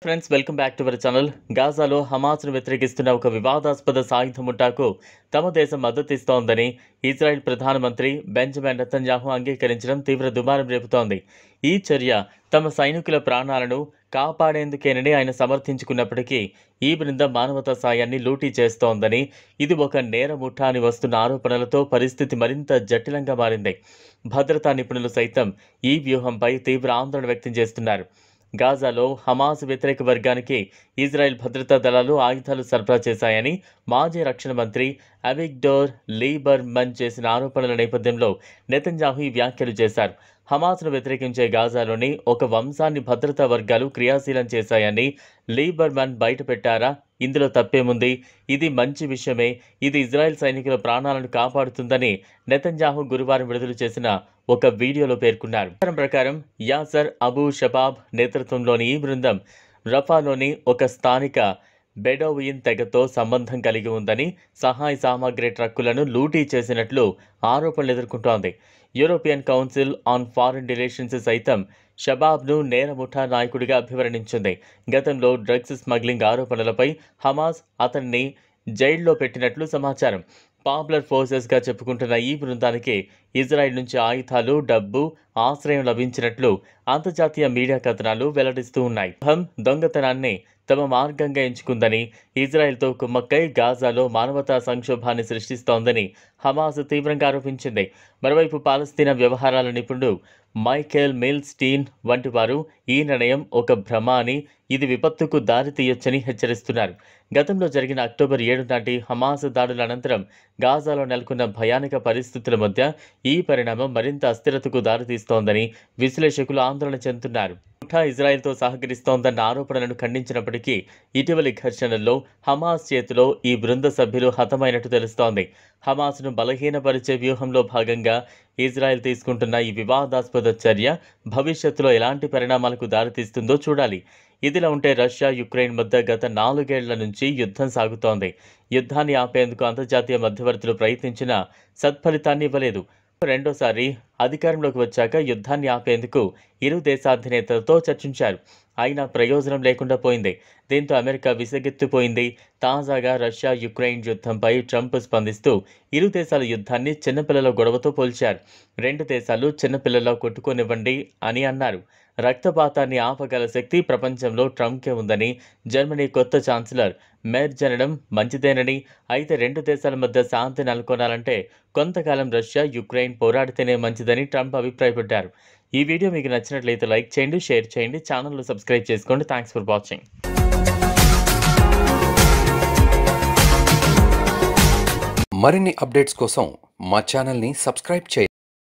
Friends welcome back to our channel. గాజాలో హమాస్ను వ్యతిరేకిస్తున్న ఒక వివాదాస్పద సాయుధ ముఠాకు తమ దేశం మద్దతిస్తోందని ఇజ్రాయెల్ ప్రధానమంత్రి బెంజమిన్ నెతన్యాహు అంగీకరించడం తీవ్ర దుమారం రేపుతోంది. ఈ చర్య తమ సైనికుల ప్రాణాలను కాపాడేందుకేనని ఆయన సమర్థించుకున్నప్పటికీ ఈ బృందం మానవతా సాయాన్ని లూటీ చేస్తోందని, ఇది ఒక నేర ముఠా అని వస్తున్న ఆరోపణలతో పరిస్థితి మరింత జటిలంగా మారింది. భద్రతా నిపుణులు సైతం ఈ వ్యూహంపై తీవ్ర ఆందోళన వ్యక్తం చేస్తున్నారు. గాజాలో హమాస్ వ్యతిరేక వర్గానికి ఇజ్రాయెల్ భద్రతా దళాలు ఆయుధాలు సరఫరా చేశాయని మాజీ రక్షణ మంత్రి అవిగ్డోర్ లీబర్మన్ చేసిన ఆరోపణల నేపథ్యంలో నెతన్యాహు ఈ వ్యాఖ్యలు చేశారు. హమాస్ను వ్యతిరేకించే గాజాలోని ఒక వంశాన్ని భద్రతా వర్గాలు క్రియాశీలం చేశాయని లీబర్మన్ బయటపెట్టారా? ఇందులో తప్పేముంది? ఇది మంచి విషయమే. ఇది ఇజ్రాయెల్ సైనికుల ప్రాణాలను కాపాడుతుందని నెతన్యాహు గురువారం విడుదల చేసిన ఒక వీడియోలో పేర్కొన్నారు. ప్రకారం యాసర్ అబూ షబాబ్ నేతృత్వంలోని ఈ బృందం రఫాలోని ఒక స్థానిక బెడోయిన్ తెగతో సంబంధం కలిగి ఉందని, సహాయ సామాగ్రి ట్రక్కులను లూటీ చేసినట్లు ఆరోపణలు ఎదుర్కొంటోంది. European Council on Foreign Relations సైతం షబాబ్ను నేర ముఠా నాయకుడిగా అభివర్ణించింది. గతంలో డ్రగ్స్ స్మగ్లింగ్ ఆరోపణలపై హమాస్ అతన్ని జైల్లో పెట్టినట్లు సమాచారం. పాపులర్ ఫోర్సెస్గా చెప్పుకుంటున్న ఈ బృందానికి ఇజ్రాయెల్ నుంచి ఆయుధాలు, డబ్బు, ఆశ్రయం లభించినట్లు అంతర్జాతీయ మీడియా కథనాలు వెల్లడిస్తూ ఉన్నాయి. దొంగతనాన్ని తమ మార్గంగా ఎంచుకుందని, ఇజ్రాయెల్తో కుమ్మక్కై గాజాలో మానవతా సంక్షోభాన్ని సృష్టిస్తోందని హమాస్ తీవ్రంగా ఆరోపించింది. మరోవైపు పాలస్తీనా వ్యవహారాల నిపుణుడు మైఖేల్ మిల్స్టీన్ వంటి వారు ఈ నిర్ణయం ఒక భ్రమ అని, ఇది విపత్తుకు దారి తీయొచ్చని హెచ్చరిస్తున్నారు. గతంలో జరిగిన అక్టోబర్ 7 నాటి హమాస్ దాడుల అనంతరం గాజాలో నెలకొన్న భయానక పరిస్థితుల మధ్య ఈ పరిణామం మరింత అస్థిరతకు దారితీస్తోందని విశ్లేషకులు ఆందోళన చెందుతున్నారు. ముఠా ఇజ్రాయెల్తో సహకరిస్తోందన్న ఆరోపణలను ఖండించినప్పటికీ ఇటీవలి ఘర్షణల్లో హమాస్ చేతిలో ఈ బృంద సభ్యులు హతమైనట్టు తెలుస్తోంది. హమాస్ను బలహీనపరిచే వ్యూహంలో భాగంగా ఇజ్రాయెల్ తీసుకుంటున్న ఈ వివాదాస్పద చర్య భవిష్యత్తులో ఎలాంటి పరిణామాలకు దారితీస్తుందో చూడాలి. ఇదిలా ఉంటే రష్యా, యుక్రెయిన్ మధ్య గత 4 ఏళ్ల నుంచి యుద్ధం సాగుతోంది. యుద్ధాన్ని ఆపేందుకు అంతర్జాతీయ మధ్యవర్తులు ప్రయత్నించినా సత్ఫలితాన్ని ఇవ్వలేదు. రెండోసారి అధికారంలోకి వచ్చాక యుద్ధాన్ని ఆపేందుకు ఇరు దేశాధినేతలతో చర్చించారు. అయినా ప్రయోజనం లేకుండా పోయింది. దీంతో అమెరికా విసిగెత్తిపోయింది. తాజాగా రష్యా, యుక్రెయిన్ యుద్ధంపై ట్రంప్ స్పందిస్తూ ఇరు దేశాల యుద్ధాన్ని చిన్నపిల్లల గొడవతో పోల్చారు. 2 దేశాలు చిన్నపిల్లల్లో కొట్టుకోనివ్వండి అని అన్నారు. రక్తపాతాన్ని ఆపగల శక్తి ప్రపంచంలో ట్రంప్కే ఉందని, జర్మనీ కొత్త ఛాన్సలర్ మెర్జ్ అనడం మంచిదేనని, అయితే 2 దేశాల మధ్య శాంతి నెలకొనాలంటే కొంతకాలం రష్యా, యుక్రెయిన్ పోరాడితేనే మంచిదని ట్రంప్ అభిప్రాయపడ్డారు. ఈ వీడియో మీకు నచ్చినట్లయితే లైక్ చేయండి, షేర్ చేయండి, ఛానల్ను సబ్స్క్రైబ్ చేసుకోండి. Thanks for watching. మరిన్ని అప్డేట్స్ కోసం మా ఛానల్ని సబ్స్క్రైబ్ చేయండి.